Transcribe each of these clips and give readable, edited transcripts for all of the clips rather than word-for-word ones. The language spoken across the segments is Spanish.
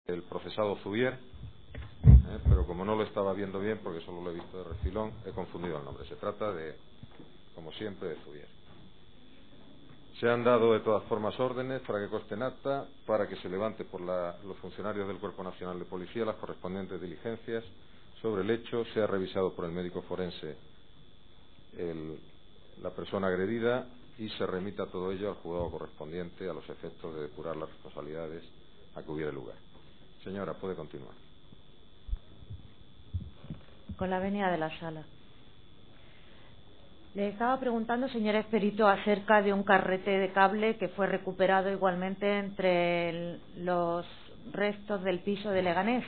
el procesado Zubier, pero como no lo estaba viendo bien, porque solo lo he visto de refilón, he confundido el nombre. Se trata de, como siempre, de Zubier. Se han dado de todas formas órdenes para que conste en acta, para que se levante por los funcionarios del Cuerpo Nacional de Policía las correspondientes diligencias sobre el hecho, sea revisado por el médico forense la persona agredida y se remita todo ello al juzgado correspondiente a los efectos de depurar las responsabilidades a que hubiere lugar. Señora, puede continuar. Con la venia de la sala. Le estaba preguntando, señor Esperito, acerca de un carrete de cable que fue recuperado igualmente entre los restos del piso de Leganés.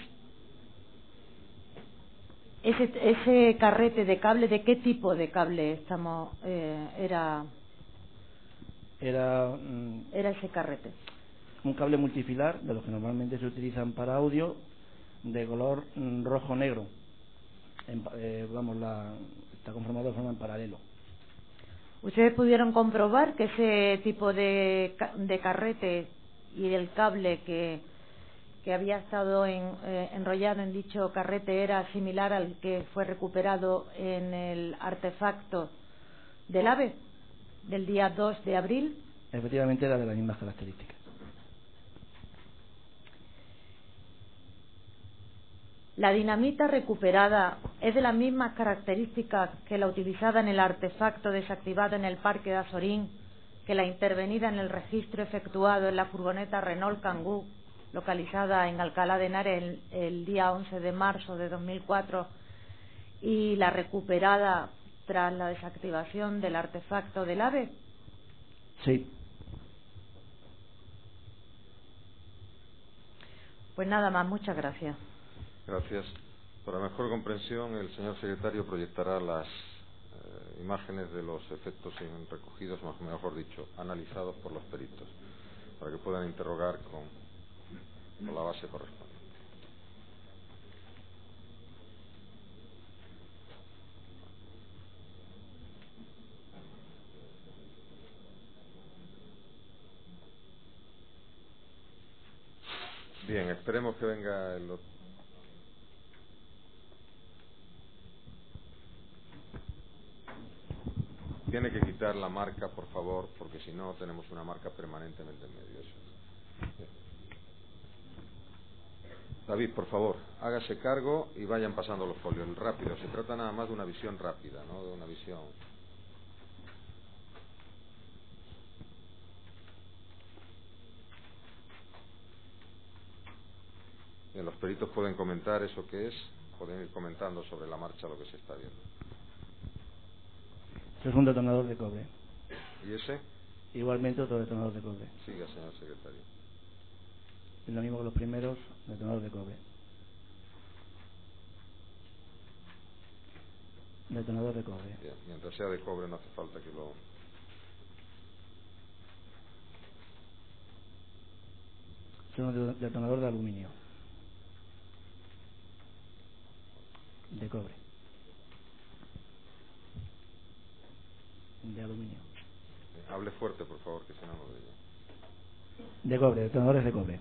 Ese carrete de cable, ¿de qué tipo de cable era ese carrete? Un cable multifilar, de los que normalmente se utilizan para audio, de color rojo-negro. Está conformado de forma en paralelo. ¿Ustedes pudieron comprobar que ese tipo de carrete y el cable que había estado enrollado en dicho carrete era similar al que fue recuperado en el artefacto del AVE del día 2 de abril? Efectivamente era de las mismas características. ¿La dinamita recuperada es de las mismas características que la utilizada en el artefacto desactivado en el Parque de Azorín, que la intervenida en el registro efectuado en la furgoneta Renault Kangoo, localizada en Alcalá de Henares el día 11 de marzo de 2004, y la recuperada tras la desactivación del artefacto del AVE? Sí. Pues nada más, muchas gracias. Gracias. Para mejor comprensión, el señor secretario proyectará las imágenes de los efectos recogidos, mejor dicho, analizados por los peritos, para que puedan interrogar con la base correspondiente. Bien, esperemos que venga el doctor. Tiene que quitar la marca, por favor, porque si no tenemos una marca permanentemente en medio. Eso. David, por favor, hágase cargo y vayan pasando los folios rápido. Se trata nada más de una visión rápida, ¿no? De una visión. Bien, los peritos pueden comentar eso que es, pueden ir comentando sobre la marcha lo que se está viendo. Eso es un detonador de cobre. ¿Y ese? Igualmente otro detonador de cobre. Siga, señor secretario. Es lo mismo que los primeros, detonador de cobre. Detonador de cobre. Bien, mientras sea de cobre no hace falta que lo... Es un detonador de aluminio. De cobre. De aluminio. Hable fuerte, por favor, que si no, no lo digo. De cobre, detonadores de cobre.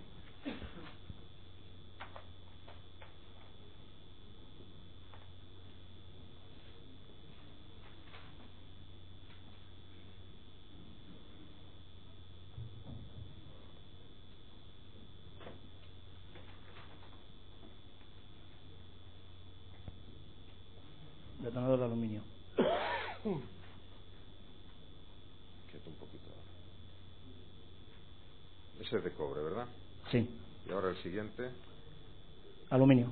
Detonador de aluminio. Quieto un poquito. Ese es de cobre, ¿verdad? Sí. Y ahora el siguiente. Aluminio.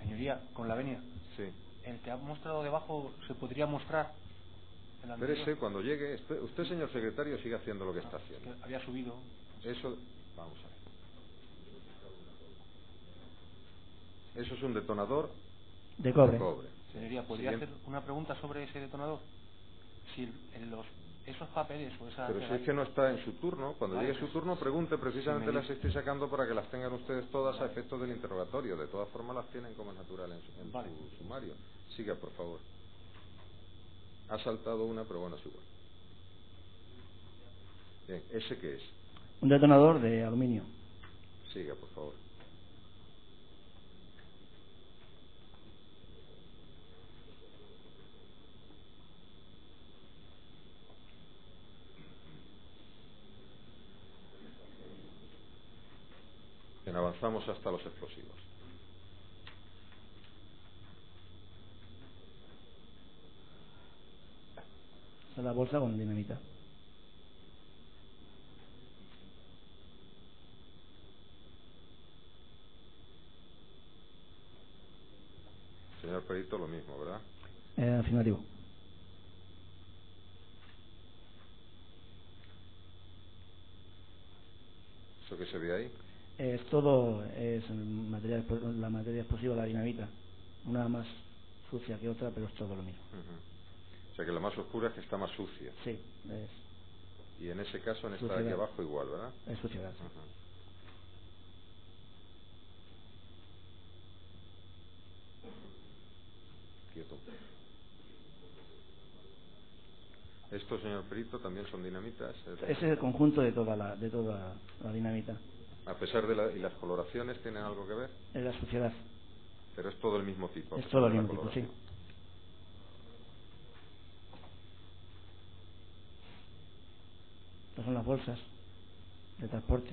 Señoría, con la venia. Sí. El que ha mostrado debajo se podría mostrar. Espérese, cuando llegue. Usted, señor secretario, sigue haciendo lo que está haciendo. Es que había subido. Eso. Vamos a ver. Eso es un detonador de cobre. Señoría, ¿podría hacer una pregunta sobre ese detonador? Si esos papeles o esa... Pero si es que no está en su turno, cuando llegue su turno pregunte, precisamente las estoy sacando para que las tengan ustedes todas a efectos del interrogatorio. De todas formas las tienen como es natural en su sumario. Siga, por favor. Ha saltado una, pero bueno, es igual. Bien, ¿ese qué es? Un detonador de aluminio. Siga, por favor. Bien, avanzamos hasta los explosivos. Esa es la bolsa con dinamita. Señor perito, lo mismo, ¿verdad? Afirmativo. ¿Eso que se ve ahí? Todo es la materia explosiva, la dinamita. Una más sucia que otra, pero es todo lo mismo. O sea que la más oscura es que está más sucia. Sí, es. Y en ese caso, en esta suciedad. de aquí abajo igual, ¿verdad? Es suciedad, sí. Quieto. Estos, señor perito, también son dinamitas. Ese es el conjunto de toda la dinamita. A pesar y las coloraciones tienen algo que ver, Es la suciedad. pero es todo el mismo tipo. Es todo el mismo tipo, sí. Estas son las bolsas de transporte.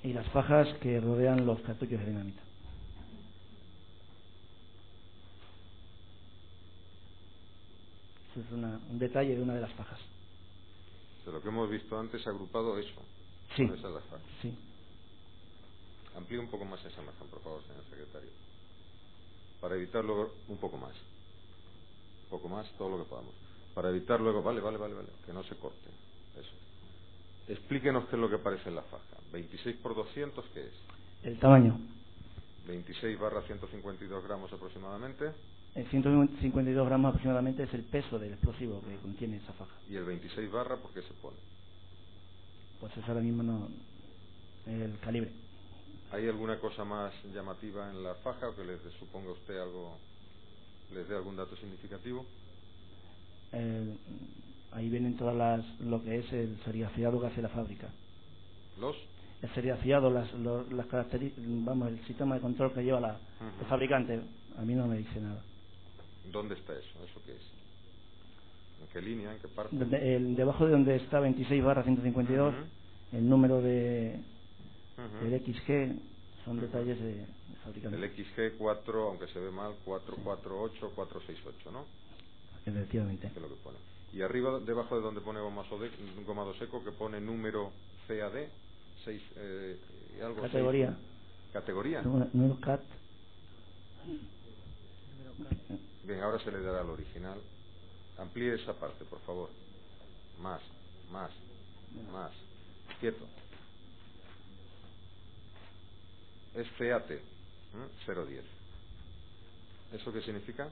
Y las fajas que rodean los cartuchos de dinamita. Eso es un detalle de una de las fajas. De lo que hemos visto antes, agrupado eso. Sí. Con esas las fajas. Sí. Amplíe un poco más esa imagen, por favor, señor secretario. Para evitar luego un poco más. Un poco más, todo lo que podamos. Para evitar luego, vale, que no se corte. Eso. Explíquenos qué es lo que aparece en la faja. 26 por 200, ¿qué es? El tamaño. 26/152 gramos aproximadamente. 152 gramos aproximadamente es el peso del explosivo que contiene esa faja. ¿Y el 26 barra por qué se pone? Pues eso ahora mismo no. El calibre. ¿Hay alguna cosa más llamativa en la faja o que les suponga a usted algo, les dé algún dato significativo? Ahí vienen todas lo que es el serigrafiado que hace la fábrica. ¿Los? El serigrafiado, las características, vamos, el sistema de control que lleva el fabricante, a mí no me dice nada. ¿Dónde está eso? ¿Eso qué es? ¿En qué línea? ¿En qué parte? Debajo de donde está 26/152, el número del XG son detalles de fabricante. El XG 4, aunque se ve mal, 448, 468, ¿no? Efectivamente. Que es lo que pone. Y arriba, debajo de donde pone gomado seco, que pone número CAD, 6 y algo. Categoría. 6. ¿Categoría? Número CAT. Bien, ahora se le dará al original. Amplíe esa parte, por favor. Más. Quieto. Es CAT, 010. ¿Eso qué significa?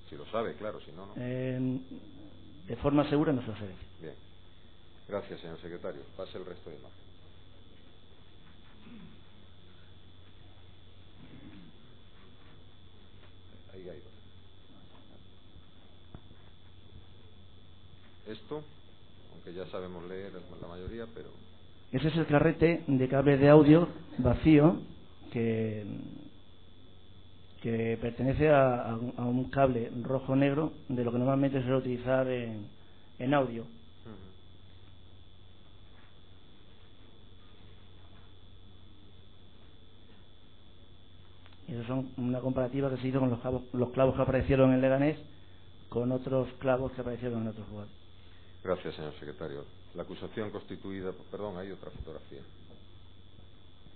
Si lo sabe, claro, si no, no. De forma segura no se lo sé decir. Bien. Gracias, señor secretario. Pase el resto de imagen. Ahí hay dos. Esto, aunque ya sabemos leer la mayoría, pero... Ese es el carrete de cable de audio vacío que pertenece a un cable rojo-negro de lo que normalmente se suele utilizar en audio. Y eso son una comparativa que se hizo con los clavos que aparecieron en Leganés con otros clavos que aparecieron en otros lugares. Gracias, señor secretario. La acusación constituida... Perdón, hay otra fotografía.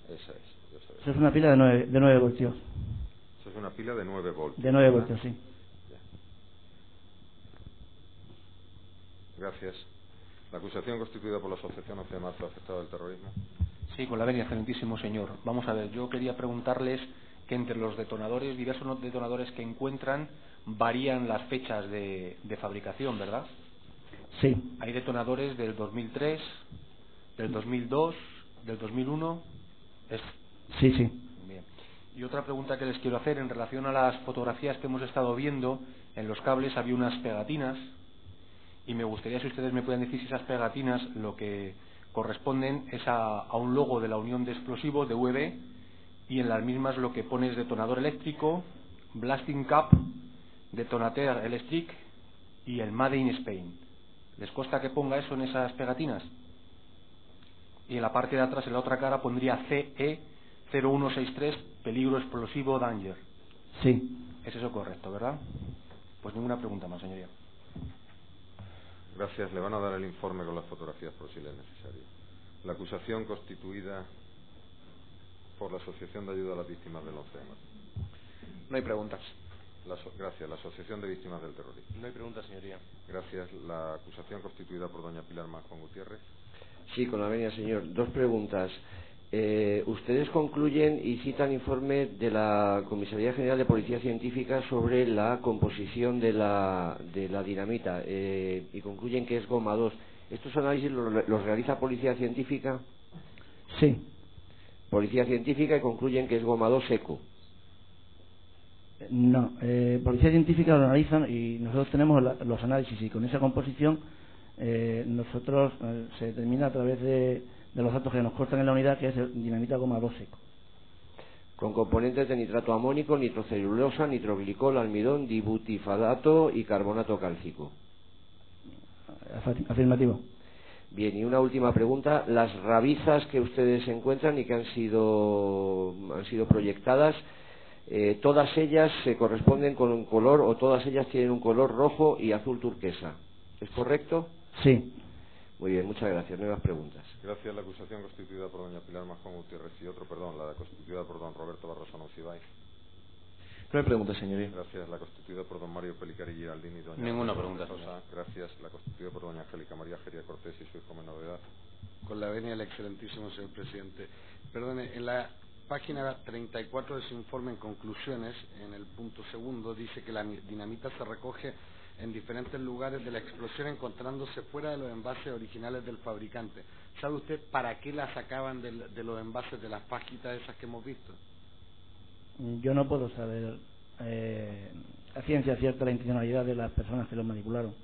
Esa es. Eso es una pila de 9 voltios. Eso es una pila de 9 voltios. De 9 voltios, sí. Ya. Gracias. La acusación constituida por la Asociación 11 de Marzo afectada del terrorismo. Sí, con la venia, excelentísimo señor. Vamos a ver, yo quería preguntarles que entre los detonadores, diversos detonadores que encuentran, varían las fechas de fabricación, ¿verdad? Sí. Hay detonadores del 2003, del 2002, del 2001. Sí. Bien. Y otra pregunta que les quiero hacer en relación a las fotografías que hemos estado viendo, en los cables había unas pegatinas y me gustaría si ustedes me pueden decir si esas pegatinas lo que corresponden es a un logo de la Unión de Explosivos de UEB, y en las mismas lo que pone es detonador eléctrico, blasting cap, detonateur electric y el Made in Spain. ¿Les consta que ponga eso en esas pegatinas? Y en la parte de atrás, en la otra cara, pondría CE 0163, peligro explosivo danger. Sí. ¿Es eso correcto, verdad? Pues ninguna pregunta más, señoría. Gracias. Le van a dar el informe con las fotografías por si le es necesario. La acusación constituida por la Asociación de Ayuda a las Víctimas del 11 de marzo. No hay preguntas. Gracias. La Asociación de Víctimas del Terrorismo. No hay preguntas, señoría. Gracias. La acusación constituida por doña Pilar Manjón Gutiérrez. Sí, con la venia, señor. Dos preguntas. Ustedes concluyen y citan informe de la Comisaría General de Policía Científica sobre la composición de la dinamita y concluyen que es goma 2. ¿Estos análisis los realiza Policía Científica? Sí. Policía Científica, y concluyen que es goma 2 seco. No, Policía Científica lo analizan y nosotros tenemos los análisis, y con esa composición nosotros se determina a través de los datos que nos constan en la unidad que es dinamita goma 2 seco. Con componentes de nitrato amónico, nitrocelulosa, nitroglicol, almidón, dibutifadato y carbonato cálcico. Afirmativo. Bien, y una última pregunta. Las rabizas que ustedes encuentran y que han sido proyectadas, ¿todas ellas se corresponden con un color o todas ellas tienen un color rojo y azul turquesa? ¿Es correcto? Sí. Muy bien, muchas gracias. No hay más preguntas. Gracias. La acusación constituida por doña Pilar Manjón Gutiérrez la constituida por don Roberto Barroso Monsiváis. No hay preguntas, señoría. Gracias. La constituida por don Mario Pelicari Giraldini y doña Ninguna pregunta, Rosa. Gracias. La constituida por doña Angélica María Geria Cortés y su hijo menor de edad. Con la venia del excelentísimo señor presidente. Perdone, en la página 34 de su informe, en conclusiones, en el punto segundo, dice que la dinamita se recoge en diferentes lugares de la explosión, encontrándose fuera de los envases originales del fabricante. ¿Sabe usted para qué la sacaban de los envases de las pajitas esas que hemos visto? Yo no puedo saber a ciencia cierta la intencionalidad de las personas que los manipularon.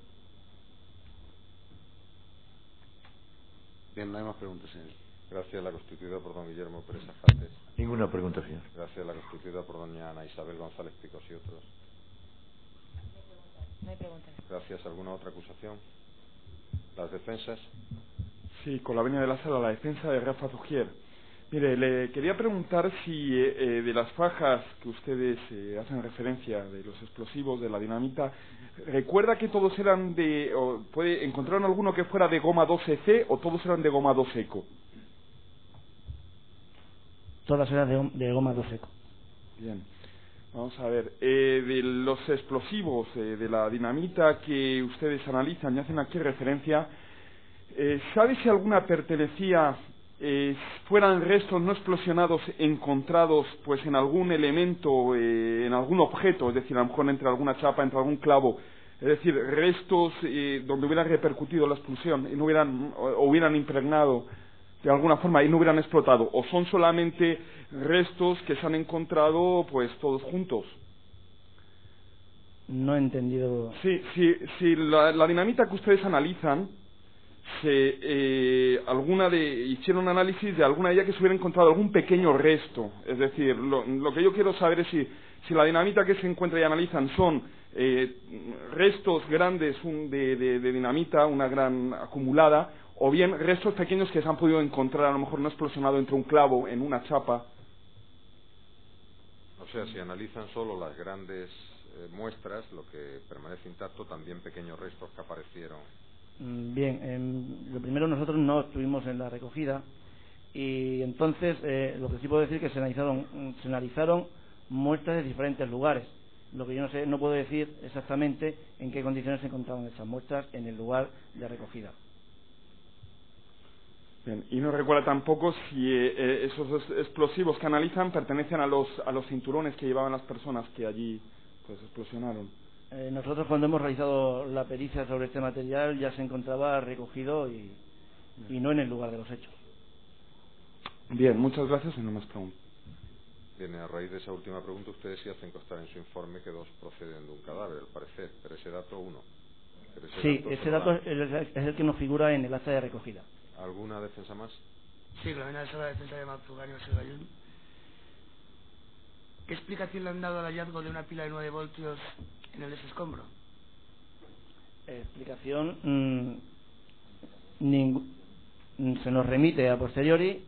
Bien, no hay más preguntas, señor. Gracias. La constituida por don Guillermo Pérez Ajates. Ninguna pregunta, señor. Gracias. La constituida por doña Ana Isabel González Picos y otros. No hay preguntas. Gracias. ¿Alguna otra acusación? ¿Las defensas? Sí, con la venia de la sala, la defensa de Rafa Zugier. Mire, le quería preguntar si de las fajas que ustedes hacen referencia, de los explosivos, de la dinamita, ¿recuerda que todos eran encontraron alguno que fuera de goma 12C o todos eran de goma 2 seco? Todas eran de goma 2 seco. Bien. Vamos a ver, de los explosivos, de la dinamita que ustedes analizan y hacen aquí referencia, ¿sabe si alguna pertenecía, fueran restos no explosionados encontrados pues en algún elemento, en algún objeto, es decir, a lo mejor entre alguna chapa, entre algún clavo, es decir, restos donde hubiera repercutido la explosión y no hubieran impregnado de alguna forma y no hubieran explotado, o son solamente restos que se han encontrado pues todos juntos? No he entendido. Sí, la dinamita que ustedes analizan, hicieron un análisis de alguna de ellas que se hubiera encontrado algún pequeño resto, es decir, lo que yo quiero saber es si la dinamita que se encuentra y analizan son restos grandes de dinamita, una gran acumulada, o bien restos pequeños que se han podido encontrar, a lo mejor no explosionado entre un clavo, en una chapa. O sea, si analizan solo las grandes muestras, lo que permanece intacto, también pequeños restos que aparecieron. Bien, lo primero, nosotros no estuvimos en la recogida y entonces lo que sí puedo decir es que se analizaron muestras de diferentes lugares. Lo que yo no puedo decir exactamente en qué condiciones se encontraban esas muestras en el lugar de recogida. Bien, y no recuerda tampoco si esos explosivos que analizan pertenecen a los cinturones que llevaban las personas que allí pues explosionaron. Nosotros cuando hemos realizado la pericia sobre este material ya se encontraba recogido y no en el lugar de los hechos. Bien, muchas gracias y no más preguntas. Bien, a raíz de esa última pregunta, ustedes sí hacen constar en su informe que 2 proceden de un cadáver, al parecer, pero ese dato 1. Sí, ese dato es el que nos figura en el acta de recogida. ¿Alguna defensa más? Sí, la vena de la defensa de Mazugani Segayún. ¿Qué explicación le han dado al hallazgo de una pila de 9 voltios en el desescombro? Explicación se nos remite a posteriori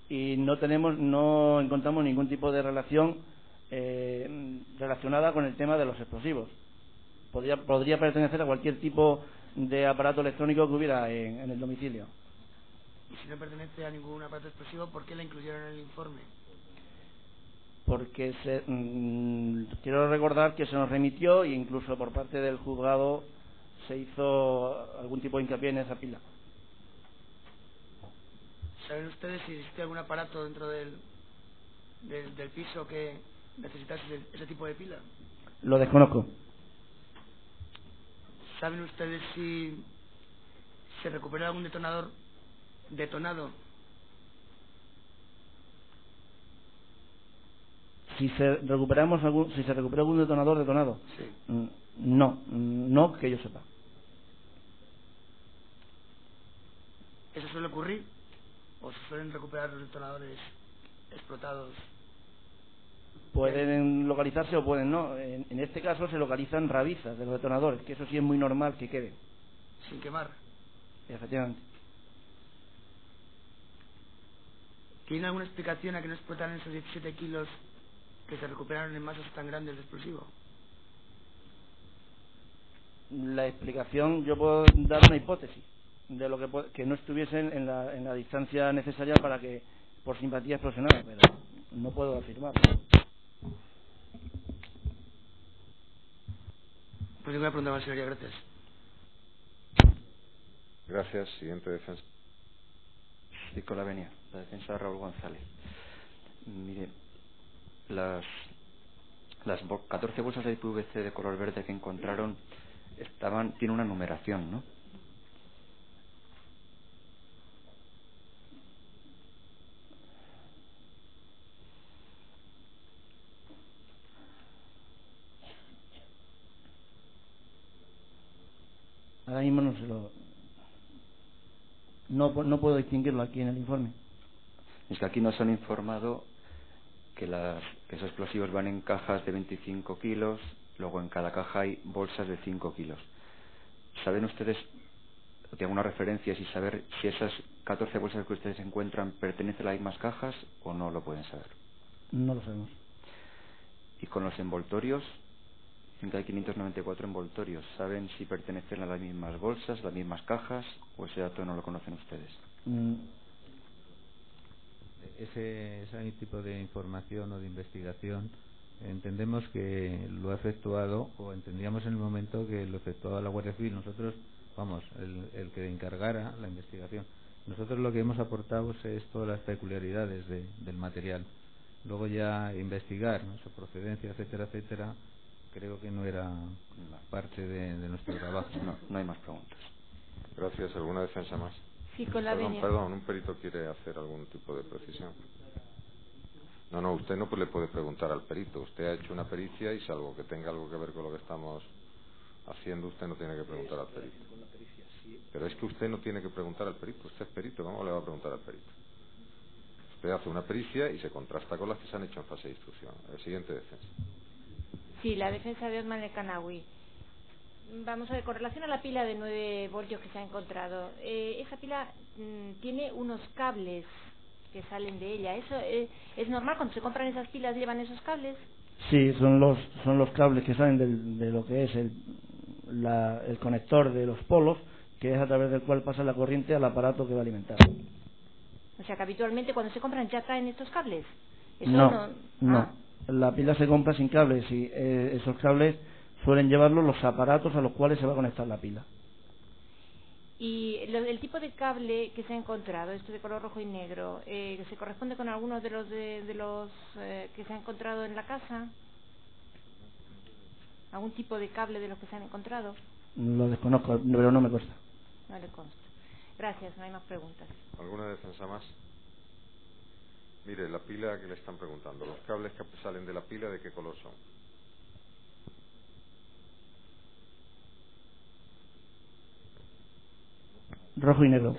y no encontramos ningún tipo de relación relacionada con el tema de los explosivos. Podría pertenecer a cualquier tipo de aparato electrónico que hubiera en el domicilio. Y si no pertenece a ningún aparato explosivo, ¿por qué la incluyeron en el informe? Porque quiero recordar que se nos remitió e incluso por parte del juzgado se hizo algún tipo de hincapié en esa pila. ¿Saben ustedes si existe algún aparato dentro del piso que necesitase ese tipo de pila? Lo desconozco. ¿Saben ustedes si se recuperó algún detonador detonado? Si se recuperó algún detonador detonado. Sí. No que yo sepa. ¿Eso suele ocurrir? ¿O se suelen recuperar los detonadores explotados? Pueden localizarse o pueden no. En este caso se localizan rabizas de los detonadores, que eso sí es muy normal que queden. Sin quemar. Efectivamente. ¿Tiene alguna explicación a que no explotaran esos 17 kilos que se recuperaron en masas tan grandes de explosivo? La explicación, yo puedo dar una hipótesis de lo que no estuviesen en la distancia necesaria para que por simpatía explosionara, pero no puedo afirmarlo. Pues ninguna pregunta más, señoría. Gracias. Gracias. Siguiente defensa. Sí, con la venia. La defensa de Raúl González. Mire, las 14 bolsas de PVC de color verde que encontraron tiene una numeración, ¿no? Ahora mismo no puedo distinguirlo aquí en el informe. Es que aquí nos han informado que esos explosivos van en cajas de 25 kilos, luego en cada caja hay bolsas de 5 kilos. ¿Saben ustedes, tengo una referencia, si saber si esas 14 bolsas que ustedes encuentran pertenecen a las mismas cajas o no lo pueden saber? No lo sabemos. Y con los envoltorios, en que hay 594 envoltorios, ¿saben si pertenecen a las mismas bolsas, las mismas cajas, o ese dato no lo conocen ustedes? Ese tipo de información o de investigación entendemos que lo ha efectuado, o entendíamos en el momento que lo efectuaba la Guardia Civil. Nosotros, el que encargara la investigación. Nosotros lo que hemos aportado es todas las peculiaridades del material. Luego ya investigar, ¿no?, su procedencia, etcétera, etcétera, creo que no era parte de nuestro trabajo. No hay más preguntas. Gracias. ¿Alguna defensa más? Sí, con la venia. Perdón, un perito quiere hacer algún tipo de precisión. No, usted no le puede preguntar al perito. Usted ha hecho una pericia y salvo que tenga algo que ver con lo que estamos haciendo, usted no tiene que preguntar al perito. Pero es que usted no tiene que preguntar al perito. Usted es perito, ¿cómo le va a preguntar al perito? Usted hace una pericia y se contrasta con las que se han hecho en fase de instrucción. El siguiente defensa. Sí, la defensa de Osman El-Kanawi. Vamos a ver, con relación a la pila de 9 voltios que se ha encontrado, esa pila tiene unos cables que salen de ella. ¿Eso es normal? Cuando se compran esas pilas, ¿llevan esos cables? Sí, son los cables que salen de lo que es el conector de los polos, que es a través del cual pasa la corriente al aparato que va a alimentar. O sea, que habitualmente cuando se compran ya traen estos cables. ¿Eso no. La pila se compra sin cables y esos cables suelen llevarlos los aparatos a los cuales se va a conectar la pila. Y el tipo de cable que se ha encontrado, esto de color rojo y negro, ¿se corresponde con algunos de los que se ha encontrado en la casa? ¿Algún tipo de cable de los que se han encontrado? Lo desconozco, pero no me consta. No le consta. Gracias, no hay más preguntas. ¿Alguna defensa más? Mire, la pila que le están preguntando, los cables que salen de la pila, ¿de qué color son? Rojo y negro.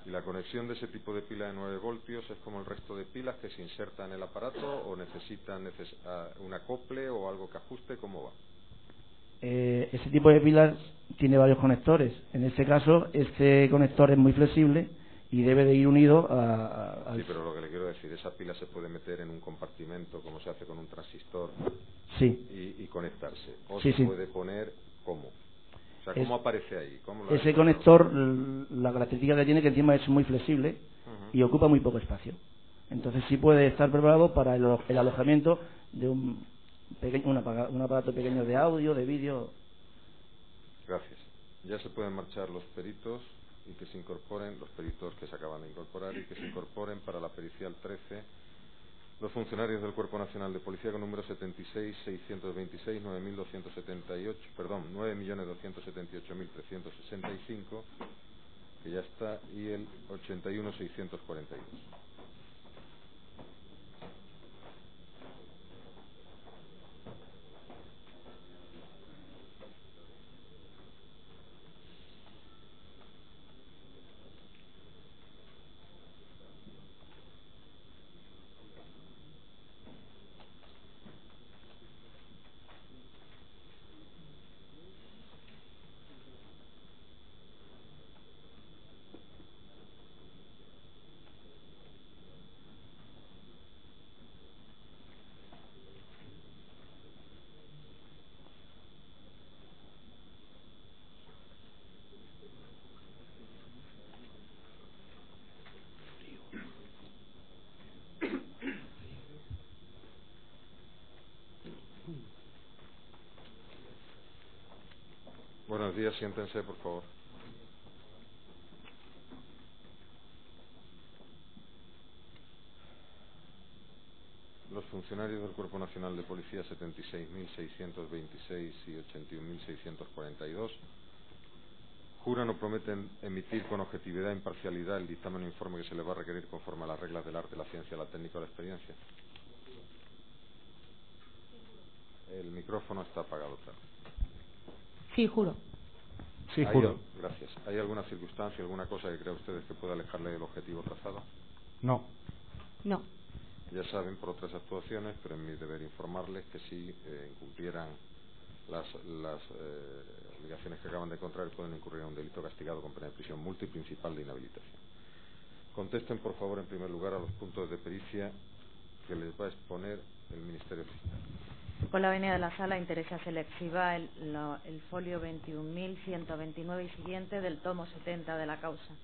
¿Y la conexión de ese tipo de pila de 9 voltios es como el resto de pilas que se insertan en el aparato o necesitan un acople o algo que ajuste? ¿Cómo va? Ese tipo de pilas tiene varios conectores. En este caso, este conector es muy flexible y debe de ir unido a Sí, pero lo que le quiero decir, esa pila se puede meter en un compartimento como se hace con un transistor. Sí. Y conectarse. O Sí, se puede poner ¿cómo? O sea, ¿cómo aparece ahí? Ese conector, la característica que tiene que encima es muy flexible y ocupa muy poco espacio. Entonces sí puede estar preparado para el alojamiento de un aparato pequeño de audio, de vídeo. Gracias. Ya se pueden marchar los peritos y que se incorporen, los peritos que se acaban de incorporar y que se incorporen para la pericial 13 los funcionarios del Cuerpo Nacional de Policía con número 76.626, 9.278.365, que ya está, y el 81.642. Buenos días, siéntense, por favor. Los funcionarios del Cuerpo Nacional de Policía 76.626 y 81.642 juran o prometen emitir con objetividad e imparcialidad el dictamen o informe que se les va a requerir conforme a las reglas del arte, la ciencia, la técnica o la experiencia. El micrófono está apagado, claro. Sí, juro. Sí, juro. Gracias. ¿Hay alguna circunstancia, alguna cosa que crea ustedes que pueda alejarle del objetivo trazado? No. No. Ya saben por otras actuaciones, pero es mi deber informarles que si incumplieran las obligaciones que acaban de encontrar, pueden incurrir en un delito castigado con pena de prisión multa y principal de inhabilitación. Contesten, por favor, en primer lugar a los puntos de pericia que les va a exponer el Ministerio Fiscal. Con la venia de la sala interesa selectiva el folio 21.129 y siguiente del tomo 70 de la causa.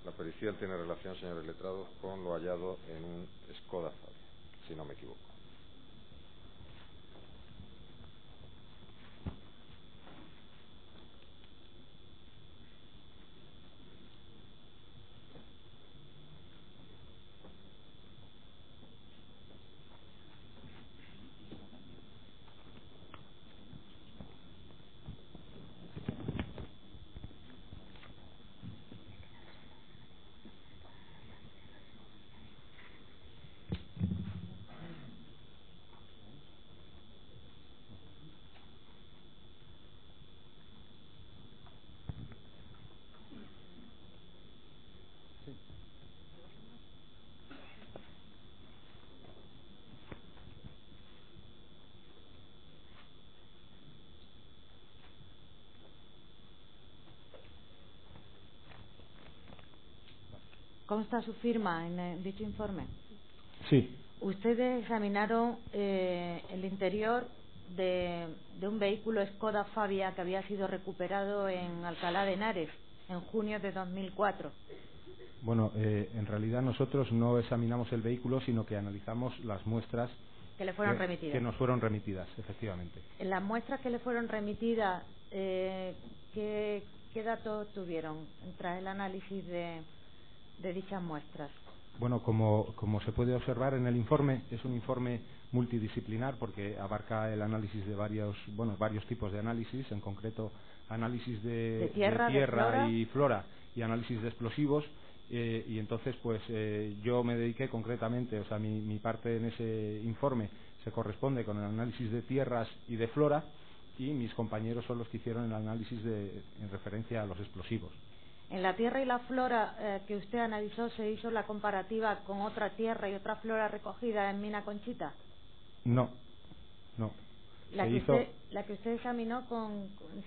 La pericial tiene relación, señores letrados, con lo hallado en un Skoda Fabia, si no me equivoco. ¿Consta su firma en dicho informe? Sí. Ustedes examinaron el interior de un vehículo Skoda Fabia que había sido recuperado en Alcalá de Henares en junio de 2004. Bueno, en realidad nosotros no examinamos el vehículo, sino que analizamos las muestras que le fueron remitidas. Que nos fueron remitidas, efectivamente. En las muestras que le fueron remitidas, ¿qué datos tuvieron tras el análisis de dichas muestras? Bueno, como se puede observar en el informe, es un informe multidisciplinar porque abarca el análisis de varios tipos de análisis, en concreto análisis de tierra y flora y análisis de explosivos, y entonces pues yo me dediqué concretamente, o sea, mi parte en ese informe se corresponde con el análisis de tierras y de flora, y mis compañeros son los que hicieron el análisis en referencia a los explosivos. En la tierra y la flora que usted analizó, ¿se hizo la comparativa con otra tierra y otra flora recogida en Mina Conchita? No. La que usted examinó,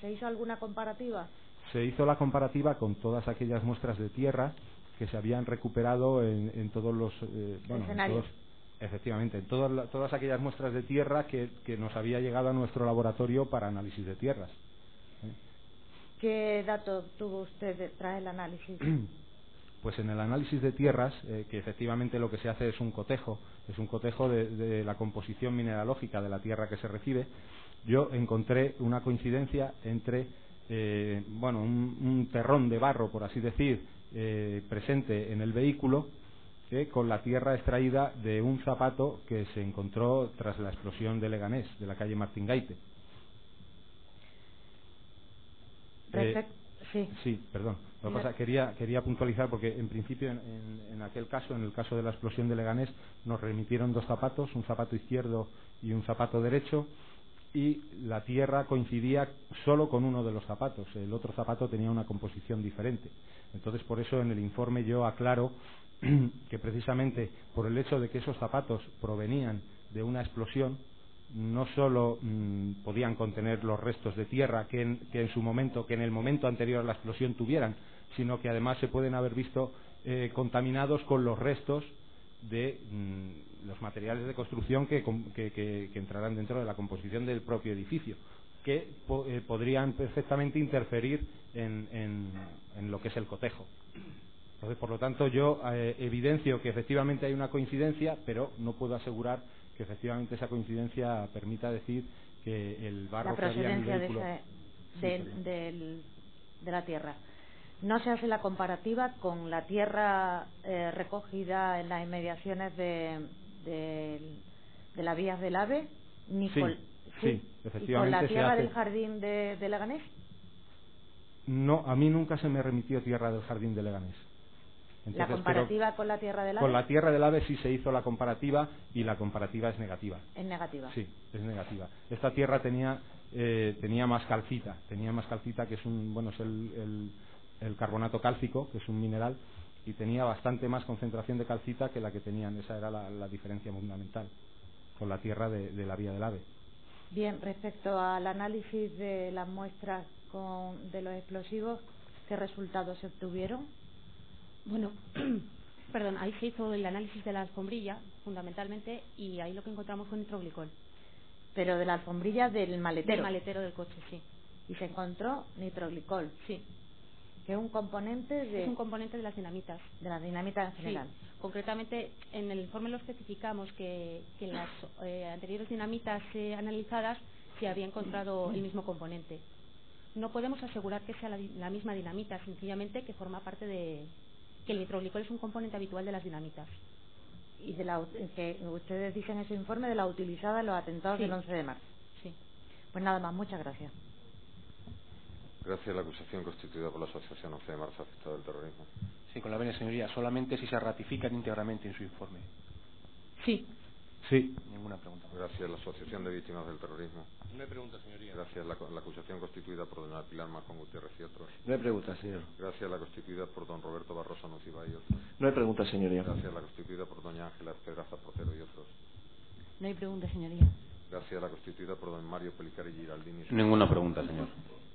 ¿se hizo alguna comparativa? Se hizo la comparativa con todas aquellas muestras de tierra que se habían recuperado en todos los escenarios. Efectivamente, en todas aquellas muestras de tierra que nos había llegado a nuestro laboratorio para análisis de tierras. ¿Qué dato tuvo usted tras el análisis? Pues en el análisis de tierras, que efectivamente lo que se hace es un cotejo de la composición mineralógica de la tierra que se recibe, yo encontré una coincidencia entre un terrón de barro, por así decir, presente en el vehículo, con la tierra extraída de un zapato que se encontró tras la explosión de Leganés, de la calle Martín Gaite. Sí, perdón. Lo que pasa, quería puntualizar porque en principio en aquel caso, en el caso de la explosión de Leganés, nos remitieron dos zapatos, un zapato izquierdo y un zapato derecho, y la tierra coincidía solo con uno de los zapatos, el otro zapato tenía una composición diferente. Entonces, por eso en el informe yo aclaro que precisamente por el hecho de que esos zapatos provenían de una explosión, no solo podían contener los restos de tierra que en el momento anterior a la explosión tuvieran, sino que además se pueden haber visto contaminados con los restos de los materiales de construcción que entrarán dentro de la composición del propio edificio, que podrían perfectamente interferir en lo que es el cotejo. Entonces, por lo tanto, yo evidencio que efectivamente hay una coincidencia, pero no puedo asegurar que efectivamente esa coincidencia permita decir que el barro que había en el vehículo de la tierra. No se hace la comparativa con la tierra recogida en las inmediaciones de las vías del AVE, ni efectivamente. ¿Y con la tierra del jardín de Leganés? No, a mí nunca se me remitió tierra del jardín de Leganés. Entonces, ¿La comparativa con la tierra del AVE? Con la tierra del AVE sí se hizo la comparativa, y la comparativa es negativa. ¿Es negativa? Sí, es negativa. Esta tierra tenía más calcita, que es el carbonato cálcico, que es un mineral, y tenía bastante más concentración de calcita que la que tenían. Esa era la diferencia fundamental con la tierra de la vía del AVE. Bien, respecto al análisis de las muestras de los explosivos, ¿qué resultados se obtuvieron? Bueno, perdón, ahí se hizo el análisis de la alfombrilla, fundamentalmente, y ahí lo que encontramos fue nitroglicol. Pero de la alfombrilla del maletero. Del maletero del coche, sí. Y se encontró nitroglicol. Sí. Que es un componente Es un componente de las dinamitas. De las dinamitas en general. Sí. Concretamente, en el informe lo especificamos que en las anteriores dinamitas analizadas se había encontrado el mismo componente. No podemos asegurar que sea la misma dinamita, sencillamente que forma parte que el nitroglicol es un componente habitual de las dinamitas. Y que ustedes dicen en ese informe de la utilizada en los atentados del 11 de marzo. Sí. Pues nada más, muchas gracias. Gracias a la acusación constituida por la Asociación 11 de marzo afectada del terrorismo. Sí, con la venia, señoría, solamente si se ratifican íntegramente en su informe. Sí. Sí. Ninguna pregunta. Gracias a la Asociación de Víctimas del Terrorismo. No hay pregunta, señoría. Gracias a la acusación constituida por doña Pilar Majón Gutiérrez y otros. No hay pregunta, señor. Gracias a la constituida por don Roberto Barroso Nuciba y otros. No hay pregunta, señoría. Gracias a la constituida por doña Ángela Pedraza Portero y otros. No hay pregunta, señoría. Gracias a la constituida por don Mario Pelicari Giraldini. Ninguna pregunta, señor.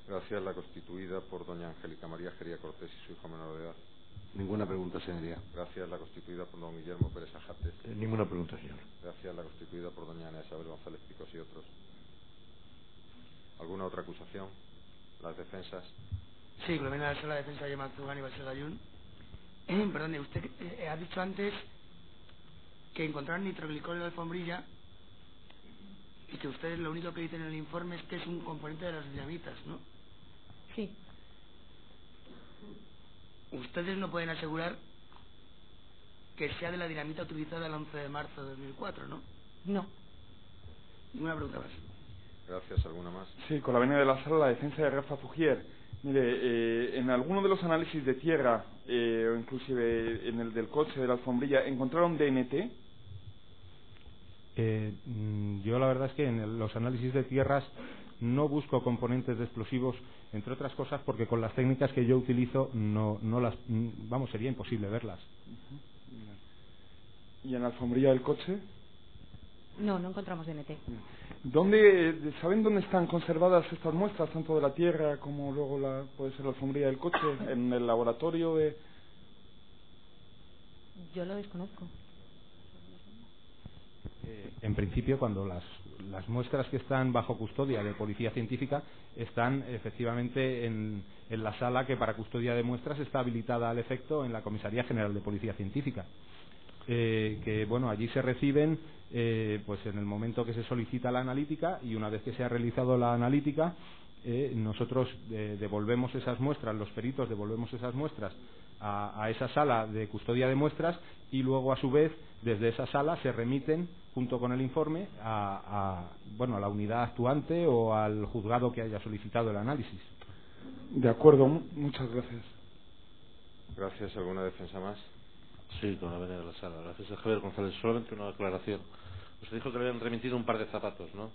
Gracias a la constituida por doña Angélica María Gería Cortés y su hijo menor de edad. Ninguna pregunta, señoría. Gracias a la constituida por don Guillermo Pérez Ajates. Ninguna pregunta, señor. Gracias a la constituida por doña Ana Isabel González Picos y otros. ¿Alguna otra acusación? ¿Las defensas? Sí, con la sala de defensa de Mazugán y Basegayún. Perdone, usted ha dicho antes que encontraron nitroglicol en la alfombrilla y que ustedes lo único que dicen en el informe es que es un componente de las dinamitas, ¿no? Sí. Ustedes no pueden asegurar que sea de la dinamita utilizada el 11 de marzo de 2004, ¿no? No. Ninguna pregunta más. Gracias. ¿Alguna más? Sí, con la venia de la sala, la defensa de Rafa Fugier. Mire, en alguno de los análisis de tierra, o inclusive en el del coche, de la alfombrilla, ¿encontraron DNT? Yo la verdad es que en los análisis de tierras no busco componentes de explosivos, entre otras cosas porque con las técnicas que yo utilizo sería imposible verlas. ¿Y en la alfombrilla del coche? No encontramos DNT. ¿Saben dónde están conservadas estas muestras, tanto de la tierra como luego puede ser la alfombrilla del coche? ¿En el laboratorio de...? Yo lo desconozco. En principio, cuando las muestras que están bajo custodia de policía científica están efectivamente en la sala que para custodia de muestras está habilitada al efecto en la Comisaría General de Policía Científica. Allí se reciben pues en el momento que se solicita la analítica, y una vez que se ha realizado la analítica nosotros devolvemos esas muestras, los peritos devolvemos esas muestras a esa sala de custodia de muestras, y luego a su vez desde esa sala se remiten junto con el informe a la unidad actuante o al juzgado que haya solicitado el análisis. De acuerdo, muchas gracias. Gracias. ¿Alguna defensa más? Sí, con la venia de la sala. Gracias a Javier González. Solamente una aclaración. Usted dijo que le habían remitido un par de zapatos, ¿no?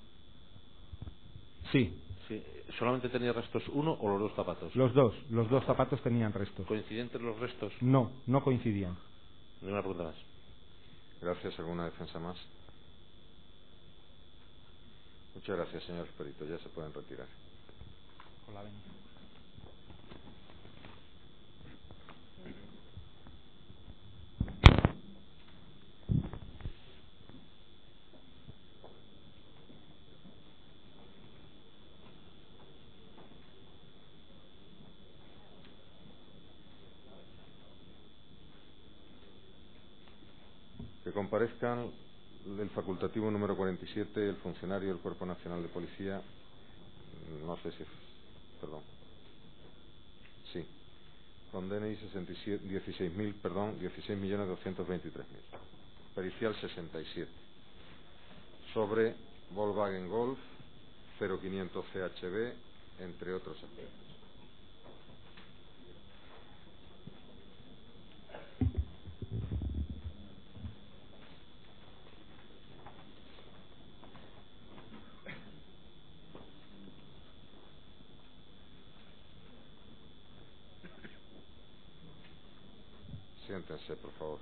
Sí. ¿Solamente tenía restos uno o los dos zapatos? Los dos zapatos tenían restos. ¿Coincidentes los restos? No coincidían. Ninguna pregunta más. Gracias. ¿Alguna defensa más? Muchas gracias, señor perito. Ya se pueden retirar. Con la venia. Que comparezcan el facultativo número 47, el funcionario del Cuerpo Nacional de Policía, con DNI 16.223.000, pericial 67, sobre Volkswagen Golf 0500 CHB, entre otros aspectos. Siéntense, por favor.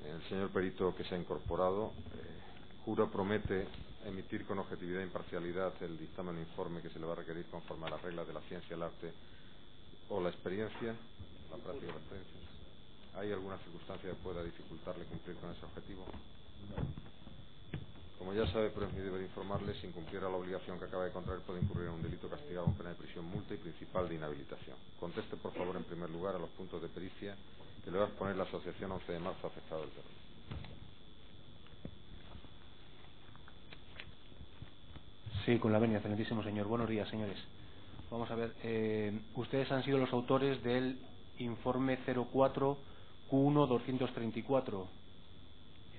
El señor perito que se ha incorporado promete emitir con objetividad e imparcialidad el dictamen o informe que se le va a requerir conforme a las reglas de la ciencia, el arte o la experiencia, la práctica de la experiencia. ¿Hay alguna circunstancia que pueda dificultarle cumplir con ese objetivo? Como ya sabe, pero es mi deber informarle, si incumpliera la obligación que acaba de contraer puede incurrir en un delito castigado con pena de prisión, multa y principal de inhabilitación. Conteste, por favor, en primer lugar a los puntos de pericia que le va a exponer la Asociación 11 de Marzo Afectado del Terrorismo. Sí, con la venia, excelentísimo señor. Buenos días, señores. Vamos a ver, ustedes han sido los autores del informe 04Q1-234.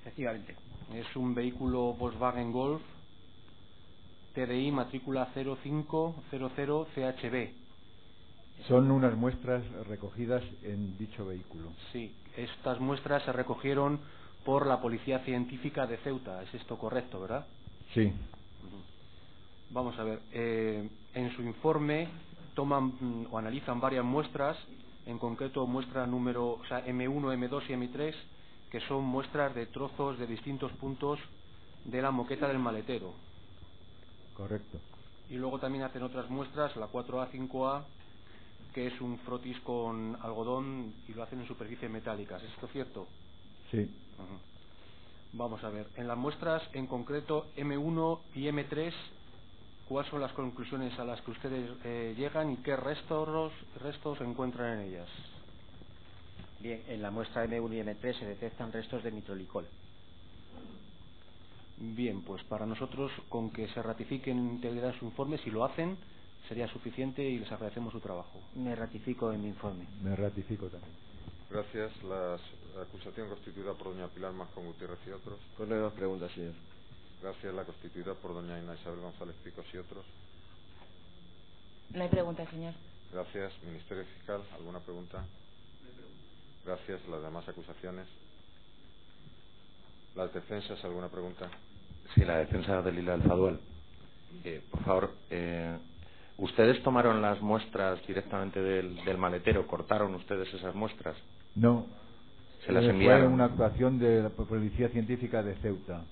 Efectivamente. Es un vehículo Volkswagen Golf TDI matrícula 0500 CHB. Son unas muestras recogidas en dicho vehículo. Sí, estas muestras se recogieron por la Policía Científica de Ceuta. ¿Es esto correcto, verdad? Sí. Vamos a ver, en su informe toman o analizan varias muestras, en concreto muestra número, M1, M2 y M3, que son muestras de trozos de distintos puntos de la moqueta del maletero. Correcto. Y luego también hacen otras muestras, la 4A, 5A, que es un frotis con algodón y lo hacen en superficies metálicas. ¿Es esto cierto? Sí. Vamos a ver, en las muestras en concreto M1 y M3, ¿cuáles son las conclusiones a las que ustedes llegan y qué restos se encuentran en ellas? Bien, en la muestra M1 y M3 se detectan restos de nitrolicol. Bien, pues para nosotros, con que se ratifique en integridad su informe, si lo hacen, sería suficiente y les agradecemos su trabajo. Me ratifico en mi informe. Me ratifico también. Gracias. La acusación constituida por doña Pilar Mascón Gutiérrez y otros. Pues no hay más preguntas, señor. Gracias. La constituida por doña Ina Isabel González Picos y otros. No hay preguntas, señor. Gracias. Ministerio Fiscal, ¿alguna pregunta? No hay pregunta. Gracias. Las demás acusaciones. Las defensas, ¿alguna pregunta? Sí, la defensa de Lila Alfaduel. Por favor, ¿ustedes tomaron las muestras directamente del maletero? ¿Cortaron ustedes esas muestras? No. ¿Se las enviaron? Fue una actuación de la Policía Científica de Ceuta.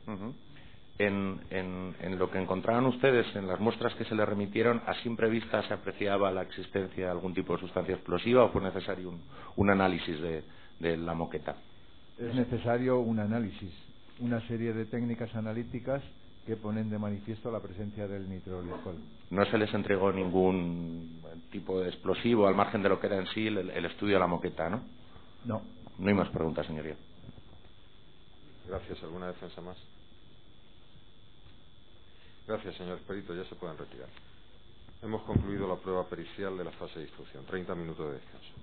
En lo que encontraron ustedes, en las muestras que se les remitieron, ¿a simple vista se apreciaba la existencia de algún tipo de sustancia explosiva o fue necesario un análisis de la moqueta? Es necesario un análisis, una serie de técnicas analíticas que ponen de manifiesto la presencia del nitroglicol. ¿No se les entregó ningún tipo de explosivo al margen de lo que era en sí el estudio de la moqueta, no? No. No hay más preguntas, señoría. Gracias. ¿Alguna defensa más? Gracias, señor perito. Ya se pueden retirar. Hemos concluido la prueba pericial de la fase de instrucción. 30 minutos de descanso.